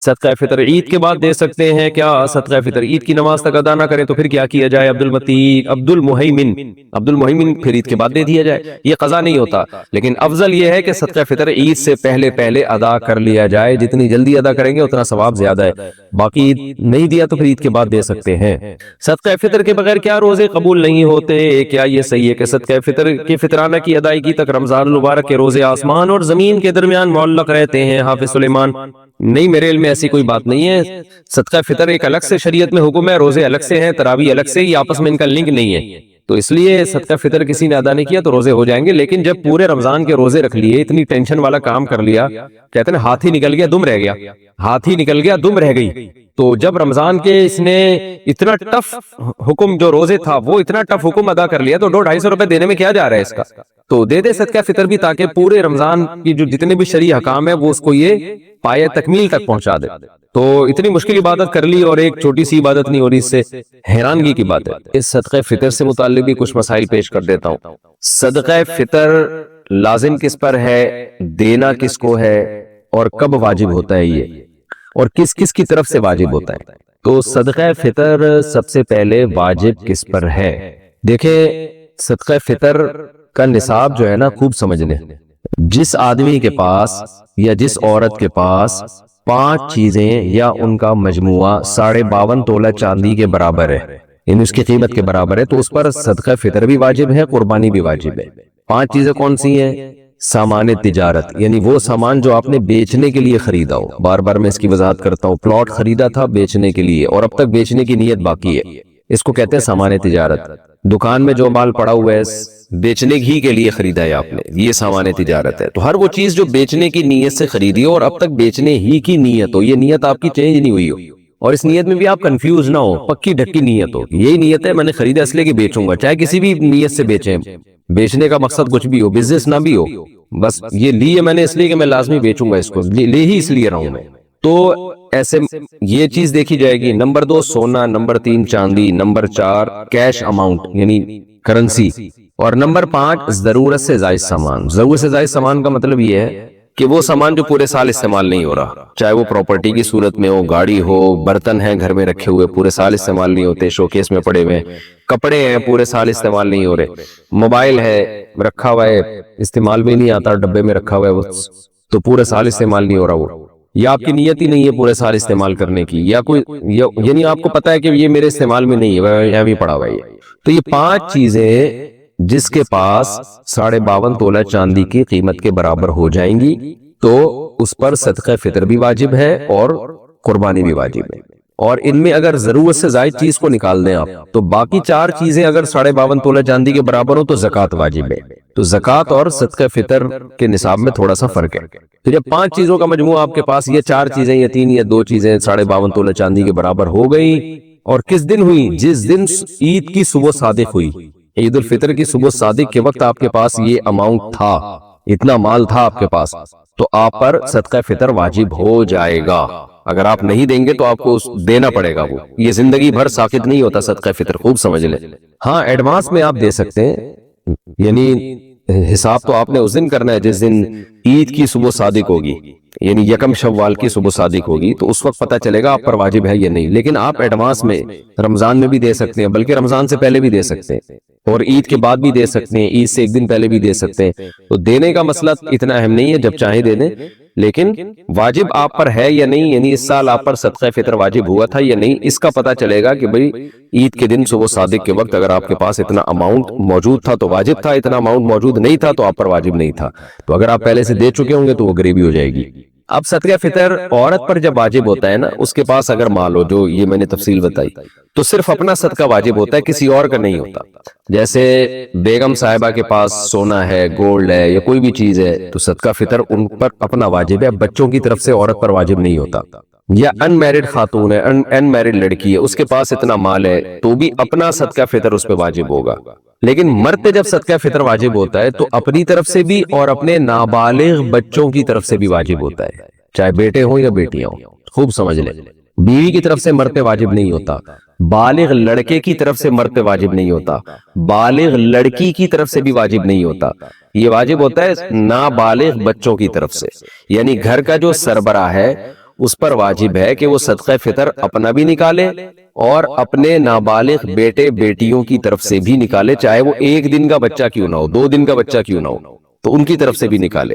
صدقہ فطر عید کے بعد دے سکتے ہیں کیا؟ صدقہ فطر عید کی نماز تک ادا نہ کریں تو پھر کیا کیا جائے؟ عبد المہیمن پھر عید کے بعد دے دیا جائے، یہ قضا نہیں ہوتا، لیکن افضل یہ ہے کہ صدقہ فطر عید سے پہلے پہلے ادا کر لیا جائے، جتنی جلدی ادا کریں گے اتنا ثواب زیادہ ہے۔ باقی عید نہیں دیا تو پھر عید کے بعد دے سکتے ہیں۔ صدقہ فطر کے بغیر کیا روزے قبول نہیں ہوتے؟ کیا یہ صحیح ہے کہ صدقہ فطر کے فطرانہ کی ادائیگی تک رمضان المبارک کے روزے آسمان اور زمین کے درمیان معلق رہتے ہیں؟ حافظ سلیمان: نہیں، میرے علم میں ایسی کوئی بات نہیں ہے۔ صدقہ فطر ایک الگ سے شریعت میں حکم ہے، روزے الگ سے ہیں، تراویح الگ سے، یہ آپس میں ان کا لنک نہیں ہے، تو اس لیے صدقہ فطر کسی نے ادا نہیں کیا تو روزے ہو جائیں گے۔ لیکن جب پورے رمضان کے روزے رکھ لیے، اتنی ٹینشن والا کام کر لیا، کہتے ہیں ہاتھی نکل گیا دم رہ گیا، ہاتھی نکل گیا دم رہ گئی، تو جب رمضان کے اس نے اتنا ٹف حکم جو روزے تھا وہ اتنا ٹف حکم ادا کر لیا، تو 200-250 روپے دینے میں کیا جا رہا ہے اس کا؟ تو دے دے صدقہ فطر بھی، تاکہ پورے رمضان کی جو جتنے بھی شرعی حکام ہے وہ اس کو یہ پائے تکمیل تک پہنچا دے۔ تو اتنی مشکل عبادت کر لی اور ایک چھوٹی سی عبادت نہیں ہو رہی، اس سے حیرانگی کی بات ہے۔ اس صدقہ فطر سے متعلق بھی کچھ مسائل پیش کر دیتا ہوں۔ صدقہ فطر لازم کس پر ہے، دینا کس کو ہے، اور کب واجب ہوتا ہے یہ، اور کس کس کی طرف سے واجب ہوتا ہے؟ تو صدقہ فطر سب سے پہلے واجب کس پر ہے؟ دیکھیں، صدقہ فطر کا نصاب جو ہے نا، خوب سمجھ لیں، جس آدمی کے پاس یا جس عورت کے پاس 5 چیزیں یا ان کا مجموعہ 52.5 تولہ چاندی کے برابر ہے، یعنی اس کی قیمت کے برابر ہے، تو اس پر صدقہ فطر بھی واجب ہے، قربانی بھی واجب ہے۔ 5 چیزیں کون سی ہیں؟ سامان تجارت، یعنی وہ سامان جو آپ نے بیچنے کے لیے خریدا ہو، بار بار میں اس کی وضاحت کرتا ہوں، پلاٹ خریدا تھا بیچنے کے لیے اور اب تک بیچنے کی نیت باقی ہے، اس کو کہتے ہیں سامان تجارت۔ دکان میں جو مال پڑا ہوا ہے بیچنے ہی کے لیے خریدا ہے آپ نے، یہ سامان تجارت ہے۔ تو ہر وہ چیز جو بیچنے کی نیت سے خریدی ہو اور اب تک بیچنے ہی کی نیت ہو، یہ نیت آپ کی چینج نہیں ہوئی ہو، اور اس نیت میں بھی آپ کنفیوز نہ ہو، پکی ڈھکی نیت ہو، یہی نیت ہے میں نے خریدا اس لیے کہ بیچوں گا، چاہے کسی بھی نیت سے بیچیں، بیچنے کا مقصد کچھ بھی ہو، بزنس نہ بھی ہو، بس یہ لیے میں نے اس لیے کہ میں لازمی بیچوں گا اس کو، لے ہی اس لیے رہا ہوں میں، تو ایسے یہ چیز دیکھی جائے گی۔ نمبر 2 سونا، نمبر 3 چاندی، نمبر 4 کیش اماؤنٹ یعنی کرنسی، اور نمبر 5 ضرورت سے زائد سامان۔ ضرورت سے زائد سامان کا مطلب یہ ہے کہ وہ سامان جو پورے سال استعمال نہیں ہو رہا، چاہے وہ پراپرٹی کی صورت میں ہو، گاڑی ہو، برتن ہیں گھر میں رکھے ہوئے پورے سال استعمال نہیں ہوتے، شوکیس میں پڑے ہوئے، کپڑے ہیں پورے سال استعمال نہیں ہو رہے، موبائل ہے رکھا ہوا ہے استعمال میں نہیں آتا، ڈبے میں رکھا ہوا ہے وہ تو پورے سال استعمال نہیں ہو رہا، وہ یا آپ کی نیت ہی نہیں ہے پورے سال استعمال کرنے کی، یا کوئی یعنی آپ کو پتا ہے کہ یہ میرے استعمال میں نہیں ہے، یہاں بھی پڑا ہوا ہے۔ تو یہ 5 چیزیں جس کے پاس 52.5 تولہ چاندی کی قیمت کے برابر ہو جائیں گی تو اس پر صدقہ فطر بھی واجب ہے اور قربانی بھی واجب ہے۔ اور ان میں اگر ضرورت سے زائد چیز کو نکال دیں آپ تو باقی 4 چیزیں اگر 52.5 تولہ چاندی کے برابر ہو تو زکوٰۃ واجب ہے۔ تو زکوٰۃ اور صدقہ فطر کے نصاب میں تھوڑا سا فرق ہے۔ تو جب 5 چیزوں کا مجموعہ آپ کے پاس، یہ 4 چیزیں یا 3 یا 2 چیزیں 52.5 تولہ چاندی کے برابر ہو گئی، اور کس دن ہوئی؟ جس دن عید کی صبح صادق ہوئی، عید الفطر کی صبح صادق کے وقت آپ کے پاس یہ اماؤنٹ تھا، اتنا مال تھا آپ کے پاس، تو آپ پر صدقہ فطر واجب ہو جائے گا۔ اگر آپ نہیں دیں گے تو آپ کو دینا پڑے گا، وہ یہ زندگی بھر ساقط نہیں ہوتا صدقہ فطر، خوب سمجھ لیں۔ ہاں ایڈوانس میں آپ دے سکتے ہیں، یعنی حساب تو آپ نے اس دن کرنا ہے جس دن عید کی صبح صادق ہوگی، یعنی 1 شوال کی صبح صادق ہوگی، تو اس وقت پتہ چلے گا آپ پر واجب ہے یا نہیں۔ لیکن آپ ایڈوانس میں رمضان میں بھی دے سکتے ہیں، بلکہ رمضان سے پہلے بھی دے سکتے ہیں، اور عید کے بعد بھی دے سکتے ہیں، عید سے 1 دن پہلے بھی دے سکتے ہیں۔ تو دینے کا مسئلہ اتنا اہم نہیں ہے، جب چاہیں دے دیں، لیکن واجب آپ پر ہے یا نہیں، یعنی اس سال آپ پر صدقہ فطر واجب ہوا تھا یا نہیں، اس کا پتہ چلے گا کہ بھئی عید کے دن صبح صادق کے وقت اگر آپ کے پاس اتنا اماؤنٹ موجود تھا تو واجب تھا، اتنا اماؤنٹ موجود نہیں تھا تو آپ پر واجب نہیں تھا۔ تو اگر آپ پہلے سے دے چکے ہوں گے تو وہ غریبی ہو جائے گی۔ اب صدقہ فطر عورت پر جب واجب ہوتا ہے نا، اس کے پاس اگر مال ہو، جو یہ میں نے تفصیل بتائی، تو صرف اپنا صدقہ واجب ہوتا ہے، کسی اور کا نہیں ہوتا۔ جیسے بیگم صاحبہ کے پاس سونا ہے، گولڈ ہے یا کوئی بھی چیز ہے تو صدقہ فطر ان پر اپنا واجب ہے، بچوں کی طرف سے عورت پر واجب نہیں ہوتا۔ یا ان میرڈ خاتون ہے، ان میرڈ لڑکی ہے، اس کے پاس اتنا مال ہے تو بھی اپنا صدقہ فطر اس پہ واجب ہوگا۔ لیکن مرد پہ جب صدقہ فطر واجب ہوتا ہے تو اپنی طرف سے بھی اور اپنے نابالغ بچوں کی طرف سے بھی واجب ہوتا ہے، چاہے بیٹے ہوں یا بیٹیاں ہوں، خوب سمجھ لیں۔ بیوی کی طرف سے مرد پہ واجب نہیں ہوتا، بالغ لڑکے کی طرف سے مرد پہ واجب نہیں ہوتا، بالغ لڑکی کی طرف سے بھی واجب نہیں ہوتا، یہ واجب ہوتا ہے نابالغ بچوں کی طرف سے۔ یعنی گھر کا جو سربراہ ہے اس پر واجب ہے کہ وہ صدقہ فطر اپنا بھی نکالے اور اپنے نابالغ بیٹے بیٹیوں کی طرف سے بھی نکالے، چاہے وہ 1 دن کا بچہ کیوں نہ ہو، 2 دن کا بچہ کیوں نہ ہو، تو ان کی طرف سے بھی نکالے۔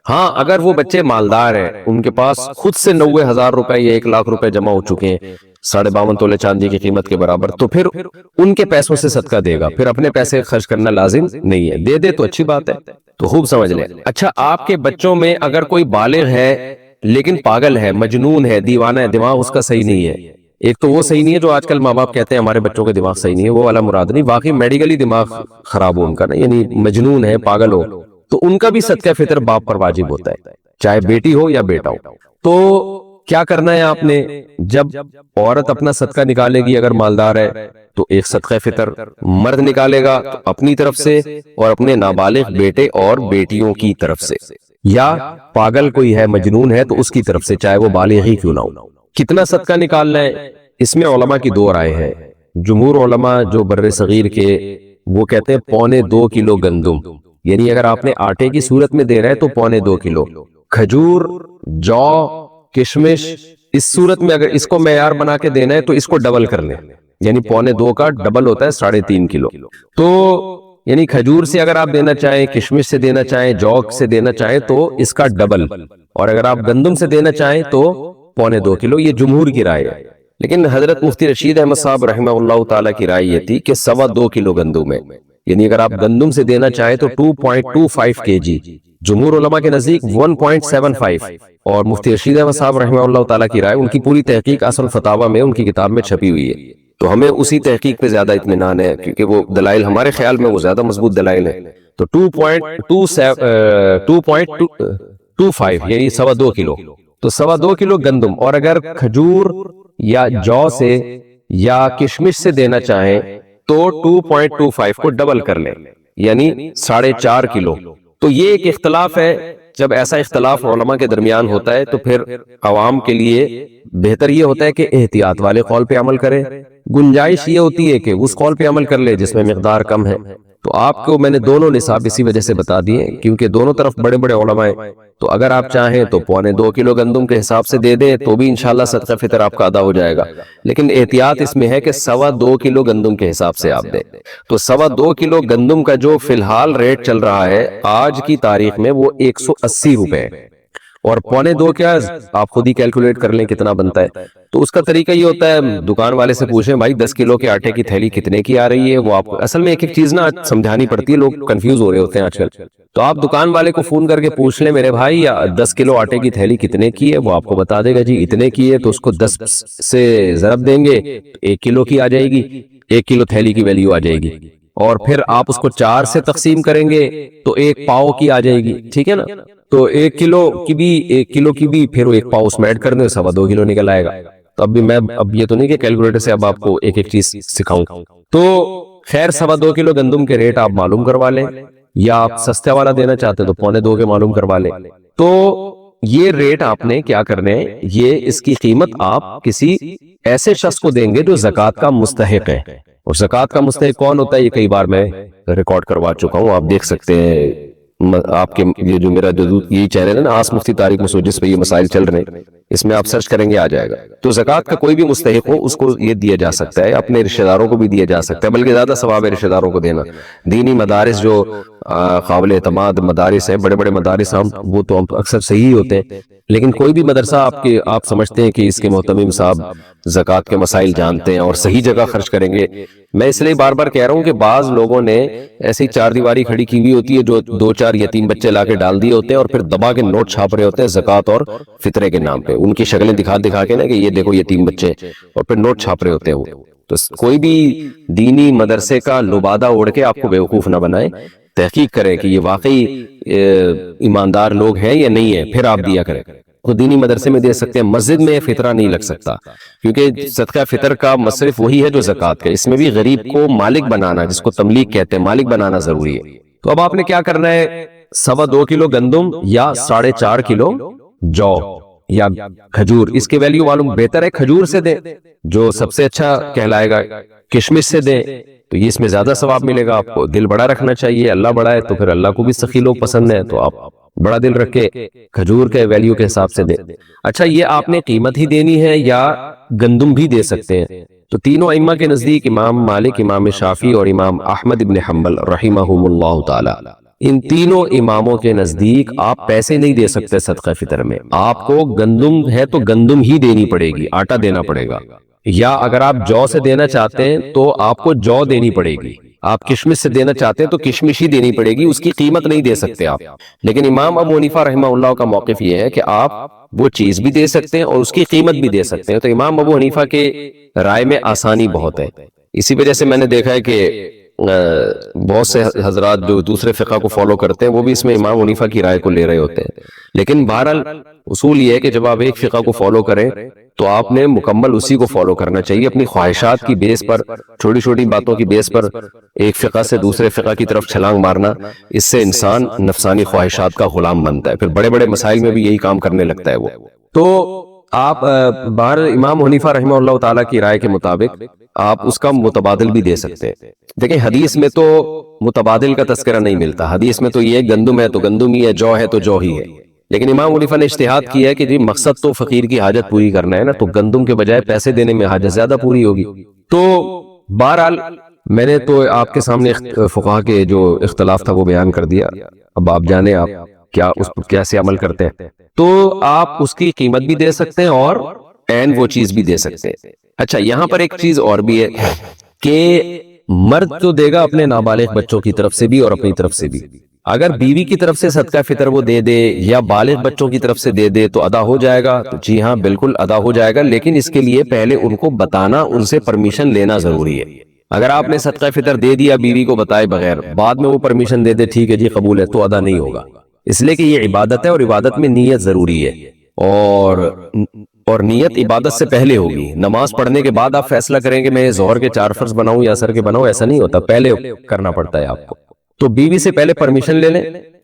ہاں اگر وہ بچے مالدار ہیں، ان کے پاس خود سے 90,000 روپے یا 1 لاکھ روپے جمع ہو چکے ہیں 52.5 تولے چاندی کی قیمت کے برابر، تو پھر ان کے پیسوں سے صدقہ دے گا، پھر اپنے پیسے خرچ کرنا لازم نہیں ہے، دے دے تو اچھی بات ہے۔ تو خوب سمجھ لیں۔ اچھا، آپ کے بچوں میں اگر کوئی بالغ ہے لیکن پاگل ہے، مجنون ہے، دیوانہ ہے، دماغ اس کا صحیح نہیں ہے، ایک تو وہ صحیح نہیں ہے جو آج کل ماں باپ کہتے ہیں ہمارے بچوں کے دماغ صحیح نہیں ہے، وہ والا مراد نہیں، واقعی میڈیکلی دماغ خراب ہو ان کا، نا یعنی مجنون ہے، پاگل ہو، تو ان کا بھی صدقہ فطر باپ پر واجب ہوتا ہے، چاہے بیٹی ہو یا بیٹا ہو۔ تو کیا کرنا ہے آپ نے؟ جب عورت اپنا صدقہ نکالے گی اگر مالدار ہے تو ایک صدقہ فطر مرد نکالے گا تو اپنی طرف سے اور اپنے نابالغ بیٹے اور بیٹیوں کی طرف سے، یا پاگل کوئی ہے، مجنون ہے تو اس کی طرف سے، چاہے وہ بالغ ہی کیوں نہ ہو۔ کتنا صدقہ نکالنا ہے اس میں علماء کی 2 رائے ہے۔ جمہور علماء جو بر صغیر کے، وہ کہتے ہیں 1.25 کلو گندم، یعنی اگر آپ نے آٹے کی صورت میں دے رہے ہیں تو 1.25 کلو، کھجور، جو، کشمش، اس صورت میں اگر اس کو معیار بنا کے دینا ہے تو اس کو ڈبل کر لیں، یعنی 1.25 کا ڈبل ہوتا ہے 3.5 کلو۔ تو یعنی کھجور سے اگر آپ دینا چاہیں، کشمش سے دینا چاہیں، جو سے دینا چاہیں تو اس کا ڈبل، اور اگر آپ گندم سے دینا چاہیں تو 1.25 کلو، یہ جمہور کی رائے ہے۔ لیکن حضرت مفتی رشید احمد صاحب رحمہ اللہ تعالیٰ کی رائے یہ تھی کہ 2.25 کلو گندم ہے، یعنی اگر آپ گندم سے دینا چاہیں تو 2.25 kg، جمہور علماء کے نزدیک 1.75، اور مفتی رشید احمد صاحب رحمہ اللہ تعالیٰ کی رائے، ان کی پوری تحقیق اصل فتاوی میں ان کی کتاب میں چھپی ہوئی ہے، تو ہمیں اسی تحقیق پہ زیادہ اطمینان ہے، کیونکہ وہ دلائل ہمارے خیال میں وہ زیادہ مضبوط دلائل ہیں۔ تو 2.25 یعنی 2.25 کلو، تو 2.25 کلو گندم، اور اگر کھجور یا جو سے یا کشمش سے دینا چاہیں تو 2.25 کو ڈبل کر لیں، یعنی 4.5 کلو۔ تو یہ ایک اختلاف ہے، جب ایسا اختلاف علماء کے درمیان ہوتا ہے تو پھر عوام کے لیے بہتر یہ ہوتا ہے کہ احتیاط والے قول پہ عمل کرے، گنجائش یہ ہوتی ہے کہ اس قول پہ عمل کر لے جس میں مقدار کم ہے۔ تو آپ کو میں نے دونوں نصاب اسی وجہ سے بتا دیے کیونکہ دونوں طرف بڑے بڑے علماء ہیں، تو اگر آپ چاہیں تو 2.25 کلو گندم کے حساب سے دے دیں تو بھی انشاءاللہ صدقہ فطر آپ کا ادا ہو جائے گا، لیکن احتیاط اس میں ہے کہ 2.25 کلو گندم کے حساب سے آپ دیں۔ تو 2.25 کلو گندم کا جو فی الحال ریٹ چل رہا ہے آج کی تاریخ میں وہ 180 روپے، اور 2.25 کیا آپ خود ہی کیلکولیٹ کر لیں کتنا بنتا ہے۔ تو اس کا طریقہ یہ ہوتا ہے، دکان والے سے پوچھیں بھائی 10 کلو کے آٹے کی تھیلی کتنے کی آ رہی ہے، وہ آپ کو اصل میں ایک ایک چیز نا سمجھانی پڑتی ہے، لوگ کنفیوز ہو رہے ہوتے ہیں آج کل۔ تو آپ دکان والے کو فون کر کے پوچھ لیں میرے بھائی 10 کلو آٹے کی تھیلی کتنے کی ہے، وہ آپ کو بتا دے گا جی اتنے کی ہے، تو اس کو 10 سے ضرب دیں گے 1 کلو کی آ جائے گی، 1 کلو تھیلی کی ویلیو آ جائے گی، اور پھر آپ اس کو 4 سے تقسیم کریں گے تو 1 پاؤ کی آ جائے گی، ٹھیک ہے نا؟ تو 1 کلو کی بھی پھر 1 پاؤ اس میں ایڈ کر دیں، 2.25 کلو نکل آئے گا۔ تو اب یہ تو نہیں کہ کیلکولیٹر سے اب آپ کو ایک ایک چیز سکھاؤں، تو خیر 2.25 کلو گندم کے ریٹ آپ معلوم کروا لیں، یا آپ سستے والا دینا چاہتے تو 2.25 کے معلوم کروا لیں۔ تو یہ ریٹ آپ نے کیا کرنے ہیں، یہ اس کی قیمت آپ کسی ایسے شخص کو دیں گے جو زکوٰۃ کا مستحق ہے، اور زکوٰۃ کا مستحق کون ہوتا ہے یہ کئی بار میں ریکارڈ کروا چکا ہوں، آپ دیکھ سکتے ہیں آپ کے یہ جو میرا یہی چینل ہے نا آس مفتی طارق مسعود، جس پہ یہ مسائل چل رہے ہیں، اس میں آپ سرچ کریں گے آ جائے گا۔ تو زکوٰۃ کا کوئی بھی مستحق ہو اس کو یہ دیا جا سکتا ہے، اپنے رشتہ داروں کو بھی دیا جا سکتا ہے، بلکہ زیادہ ثواب ہے رشتہ داروں کو دینا۔ دینی مدارس جو قابل اعتماد مدارس ہیں، بڑے بڑے مدارس ہم وہ تو اکثر صحیح ہوتے ہیں، لیکن کوئی بھی مدرسہ آپ سمجھتے ہیں کہ اس کے محتمم صاحب زکوٰۃ کے مسائل جانتے ہیں اور صحیح جگہ خرچ کریں گے، میں اس لیے بار بار کہہ رہا ہوں کہ بعض لوگوں نے ایسی 4 دیواری کھڑی کی ہوئی ہوتی ہے جو 2-4 یتیم بچے لا کے ڈال دیے ہوتے ہیں، اور پھر دبا کے نوٹ چھاپ رہے ہوتے ہیں زکوٰۃ اور فطرے کے نام پہ، ان کی شکلیں دکھا کے نا کہ یہ دیکھو یتیم بچے، اور پھر نوٹ چھاپ رہے ہوتے ہیں وہ۔ تو کوئی بھی دینی مدرسے کا لبادہ اوڑھ کے آپ کو بیوقوف نہ بنائے، تحقیق کریں کہ یہ واقعی ایماندار لوگ ہیں یا نہیں ہے، پھر آپ دیا کریں۔ تو دینی مدرسے میں دے سکتے ہیں، مسجد میں فطرہ نہیں لگ سکتا، کیونکہ صدقہ فطر کا مصرف وہی ہے جو زکوٰۃ کا، اس میں بھی غریب کو مالک بنانا، جس کو تملیک کہتے ہیں، مالک بنانا ضروری ہے۔ تو اب آپ نے کیا کرنا ہے، 2.25 کلو گندم یا 4.5 کلو جو یا کھجور، اس کی ویلیو معلوم، بہتر ہے کھجور سے دیں جو سب سے اچھا کہلائے گا، کشمش سے دیں تو یہ اس میں زیادہ ثواب ملے گا آپ کو۔ دل بڑا رکھنا چاہیے، اللہ بڑا ہے تو پھر اللہ کو بھی سخی لوگ پسند ہے، تو آپ بڑا دل رکھ کے کھجور کے ویلیو کے حساب سے دے. اچھا یہ آپ نے قیمت ہی دینی ہے یا گندم بھی دے سکتے ہیں؟ تو تینوں ائمہ کے نزدیک امام مالک، امام شافعی اور امام احمد ابن حنبل رحمہم اللہ تعالی، ان تینوں اماموں کے نزدیک آپ پیسے نہیں دے سکتے صدقہ فطر میں. آپ کو گندم ہے تو گندم ہی دینی پڑے گی، آٹا دینا پڑے گا. یا اگر آپ جو سے دینا چاہتے ہیں تو آپ کو جو دینی پڑے گی. آپ کشمش سے دینا چاہتے ہیں تو کشمش ہی دینی پڑے گی، اس کی قیمت نہیں دے سکتے آپ. لیکن امام ابو حنیفہ رحمہ اللہ کا موقف یہ ہے کہ آپ وہ چیز بھی دے سکتے ہیں اور اس کی قیمت بھی دے سکتے ہیں. تو امام ابو حنیفہ کے رائے میں آسانی بہت ہے. اسی وجہ سے میں نے دیکھا ہے کہ بہت سے حضرات جو دوسرے فقہ کو فالو کرتے ہیں وہ بھی اس میں امام حنیفہ کی رائے کو لے رہے ہوتے ہیں. لیکن بہرحال اصول یہ ہے کہ جب آپ ایک فقہ کو فالو کریں تو آپ نے مکمل اسی کو فالو کرنا چاہیے. اپنی خواہشات کی بیس پر، چھوٹی چھوٹی باتوں کی بیس پر ایک فقہ سے دوسرے فقہ کی طرف چھلانگ مارنا، اس سے انسان نفسانی خواہشات کا غلام بنتا ہے، پھر بڑے بڑے مسائل میں بھی یہی کام کرنے لگتا ہے وہ. تو آپ بہر امام حنیفہ رحمہ اللہ تعالیٰ کی رائے کے مطابق آپ اس کا متبادل بھی دے سکتے ہیں. دیکھیں حدیث میں تو متبادل کا تذکرہ نہیں ملتا. حدیث میں تو یہ گندم ہے تو گندم ہی ہے، جو ہے تو جو ہی ہے. لیکن امام حنیفہ نے اجتہاد کیا ہے کہ جی مقصد تو فقیر کی حاجت پوری کرنا ہے نا، تو گندم کے بجائے پیسے دینے میں حاجت زیادہ پوری ہوگی. تو بہرحال میں نے تو آپ کے سامنے فقہا کے جو اختلاف تھا وہ بیان کر دیا. اب آپ جانے آپ کیا اس پر کیسے عمل کرتے ہیں. تو آپ اس کی قیمت بھی دے سکتے ہیں اور عین وہ چیز بھی دے سکتے ہیں. اچھا یہاں پر ایک چیز اور بھی ہے کہ مرد تو دے گا اپنے نابالغ بچوں کی طرف سے بھی اور اپنی طرف سے بھی. اگر بیوی کی طرف سے صدقہ فطر وہ دے دے یا بالغ بچوں کی طرف سے دے دے تو ادا ہو جائے گا. تو جی ہاں بالکل ادا ہو جائے گا، لیکن اس کے لیے پہلے ان کو بتانا، ان سے پرمیشن لینا ضروری ہے. اگر آپ نے صدقہ فطر دے دیا بیوی کو بتائے بغیر، بعد میں وہ پرمیشن دے دے ٹھیک ہے جی قبول ہے، تو ادا نہیں ہوگا. اس لیے کہ یہ عبادت ہے اور عبادت میں نیت ضروری ہے، اور نیت عبادت سے پہلے ہوگی. نماز پڑھنے کے بعد آپ فیصلہ کریں کہ میں ظہر کے 4 فرض بناؤں یا عصر کے بناؤں، ایسا نہیں ہوتا، پہلے کرنا پڑتا ہے آپ کو. تو بیوی سے پہلے پرمیشن لے لیں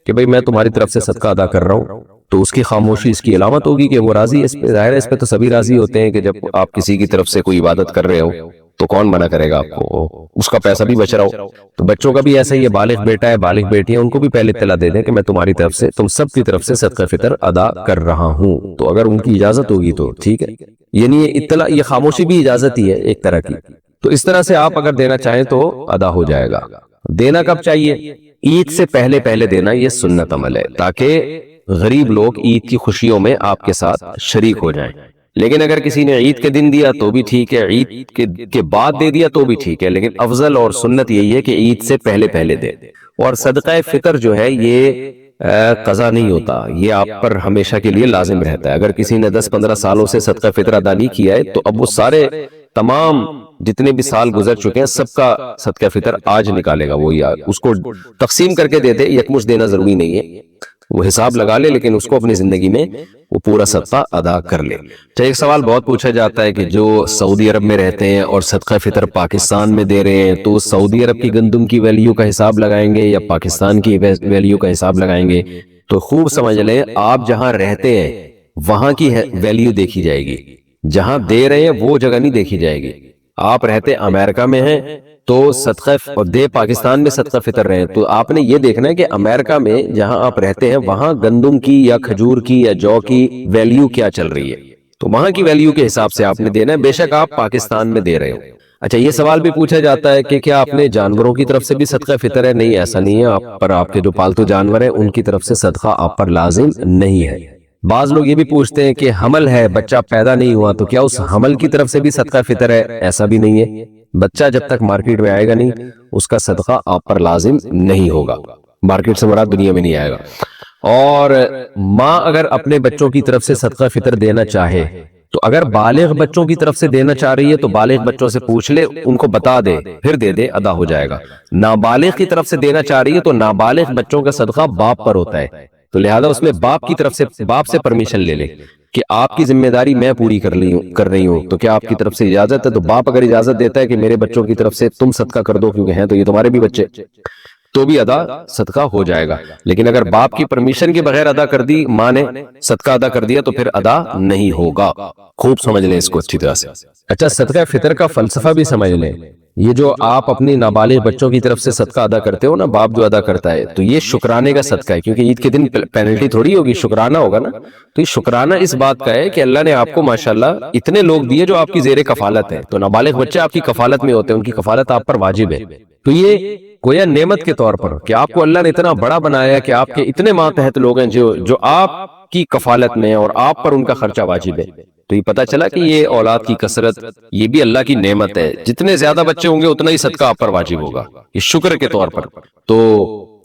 کہ بھئی میں تمہاری طرف سے صدقہ ادا کر رہا ہوں. تو اس کی خاموشی اس کی علامت ہوگی کہ وہ راضی ہے اس پہ. ظاہر ہے اس پہ تو سبھی راضی ہوتے ہیں کہ جب آپ کسی کی طرف سے کوئی عبادت کر رہے ہو تو کون منع کرے گا آپ کو، اس کا پیسہ بھی بچ رہا ہو. تو بچوں کا بھی ایسا ہی ہے، بالغ بیٹا ہے بالغ بیٹی ہے، ان کو بھی پہلے اطلاع دے دیں کہ میں تمہاری طرف سے، تم سب کی طرف سے صدقہ فطر ادا کر رہا ہوں. تو اگر ان کی اجازت ہوگی تو ٹھیک ہے. یعنی یہ اطلاع، یہ خاموشی بھی اجازت ہی ہے ایک طرح کی. تو اس طرح سے آپ اگر دینا چاہیں تو ادا ہو جائے گا. دینا کب چاہیے؟ عید سے پہلے پہلے دینا، یہ سنت عمل ہے تاکہ غریب لوگ عید کی خوشیوں میں آپ کے ساتھ شریک ہو جائیں. لیکن اگر کسی نے عید کے دن دیا تو بھی ٹھیک ہے، عید کے بعد دے دیا تو بھی ٹھیک ہے، لیکن افضل اور سنت یہی ہے کہ عید سے پہلے پہلے دے. اور صدقہ فطر جو ہے یہ قضا نہیں ہوتا، یہ آپ پر ہمیشہ کے لیے لازم رہتا ہے. اگر کسی نے 10-15 سالوں سے صدقہ فطر ادا نہیں کیا ہے تو اب وہ سارے تمام جتنے بھی سال گزر چکے ہیں سب کا صدقہ فطر آج نکالے گا. وہ یا اس کو تقسیم کر کے دے دے، یکمشت دینا ضروری نہیں ہے، وہ حساب لگا لے، لیکن اس کو اپنی زندگی میں وہ پورا صدقہ ادا کر لے. تو ایک سوال بہت پوچھا جاتا ہے کہ جو سعودی عرب میں رہتے ہیں اور صدقہ فطر پاکستان میں دے رہے ہیں تو سعودی عرب کی گندم کی ویلیو کا حساب لگائیں گے یا پاکستان کی ویلیو کا حساب لگائیں گے؟ تو خوب سمجھ لیں، آپ جہاں رہتے ہیں وہاں کی ویلیو دیکھی جائے گی، جہاں دے رہے ہیں وہ جگہ نہیں دیکھی جائے گی. آپ رہتے امریکہ میں ہیں تو صدقہ اور دے پاکستان میں صدقہ فطر رہے ہیں، تو آپ نے یہ دیکھنا ہے کہ امریکہ میں جہاں آپ رہتے ہیں وہاں گندم کی یا کھجور کی یا جو کی ویلیو کیا چل رہی ہے، تو وہاں کی ویلیو کے حساب سے آپ نے دینا ہے، بے شک آپ پاکستان میں دے رہے ہو. اچھا یہ سوال بھی پوچھا جاتا ہے کہ کیا اپنے جانوروں کی طرف سے بھی صدقہ فطر ہے؟ نہیں، ایسا نہیں ہے. آپ پر آپ کے جو پالتو جانور ہیں ان کی طرف سے صدقہ آپ پر لازم نہیں ہے. بعض لوگ یہ بھی پوچھتے ہیں کہ حمل ہے، بچہ پیدا نہیں ہوا، تو کیا اس حمل کی طرف سے بھی صدقہ فطر ہے؟ ایسا بھی نہیں ہے. بچہ جب تک مارکیٹ میں آئے گا نہیں اس کا صدقہ آپ پر لازم نہیں ہوگا. مارکیٹ سے مراد دنیا میں نہیں آئے گا. اور ماں اگر اپنے بچوں کی طرف سے صدقہ فطر دینا چاہے تو اگر بالغ بچوں کی طرف سے دینا چاہ رہی ہے تو بالغ بچوں سے پوچھ لے، ان کو بتا دے، پھر دے دے، ادا ہو جائے گا. نابالغ کی طرف سے دینا چاہ رہی ہے تو نابالغ بچوں کا صدقہ باپ پر ہوتا ہے، تو لہذا اس میں باپ کی طرف سے، باپ سے پرمیشن لے لے کہ آپ کی ذمہ داری میں پوری کر رہی ہوں، تو کیا آپ کی طرف سے اجازت ہے؟ تو باپ اگر اجازت دیتا ہے کہ میرے بچوں کی طرف سے تم صدقہ کر دو کیونکہ ہیں تو یہ تمہارے بھی بچے، تو بھی ادا صدقہ ہو جائے گا. لیکن اگر باپ کی پرمیشن کے بغیر ادا کر دی، ماں نے صدقہ ادا کر دیا، تو پھر ادا نہیں ہوگا. خوب سمجھ لیں اس کو اچھی طرح سے. اچھا صدقہ فطر کا فلسفہ بھی سمجھ لیں. یہ جو آپ اپنی نابالغ بچوں کی طرف سے صدقہ ادا کرتے ہو نا، باپ جو ادا کرتا ہے، تو یہ شکرانے کا صدقہ ہے، کیونکہ عید کے دن پینلٹی تھوڑی ہوگی، شکرانہ ہوگا نا. تو یہ شکرانہ اس بات کا ہے کہ اللہ نے آپ کو ماشاءاللہ اتنے لوگ دیے جو آپ کی زیر کفالت ہیں. تو نابالغ بچے آپ کی کفالت میں ہوتے ہیں، ان کی کفالت آپ پر واجب ہے. تو یہ گویا نعمت کے طور پر کہ آپ کو اللہ نے اتنا بڑا بنایا کہ آپ کے اتنے ماتحت لوگ ہیں جو آپ کی کفالت میں ہیں اور آپ پر ان کا خرچہ واجب ہے. تو یہ پتا چلا کہ یہ اولاد کی کثرت یہ بھی اللہ کی نعمت ہے. جتنے زیادہ بچے ہوں گے اتنا ہی صدقہ آپ پر واجب ہوگا، یہ شکر کے طور پر. تو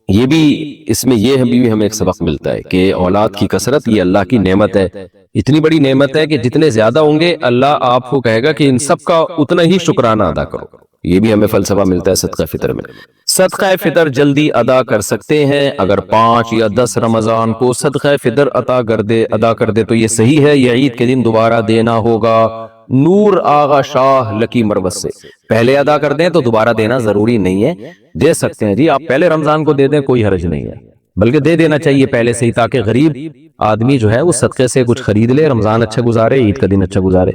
یہ بھی اس میں یہ بھی ہمیں ایک سبق ملتا ہے کہ اولاد کی کثرت یہ اللہ کی نعمت ہے. اتنی بڑی نعمت ہے کہ جتنے زیادہ ہوں گے اللہ آپ کو کہے گا کہ ان سب کا اتنا ہی شکرانہ ادا کرو. یہ بھی ہمیں فلسفہ ملتا ہے صدقہ فطر میں. صدقہ فطر جلدی ادا کر سکتے ہیں، اگر 5 یا 10 رمضان کو صدقہ فطر ادا کر دے تو یہ صحیح ہے، یا عید کے دن دوبارہ دینا ہوگا؟ نور آغا شاہ لکی مروت سے. پہلے ادا کر دیں تو دوبارہ دینا ضروری نہیں ہے، دے سکتے ہیں جی. آپ پہلے رمضان کو دے دیں، کوئی حرج نہیں ہے، بلکہ دے دینا چاہیے پہلے سے ہی، تاکہ غریب آدمی جو ہے وہ صدقے سے کچھ خرید لے، رمضان اچھا گزارے، عید کا دن اچھا گزارے.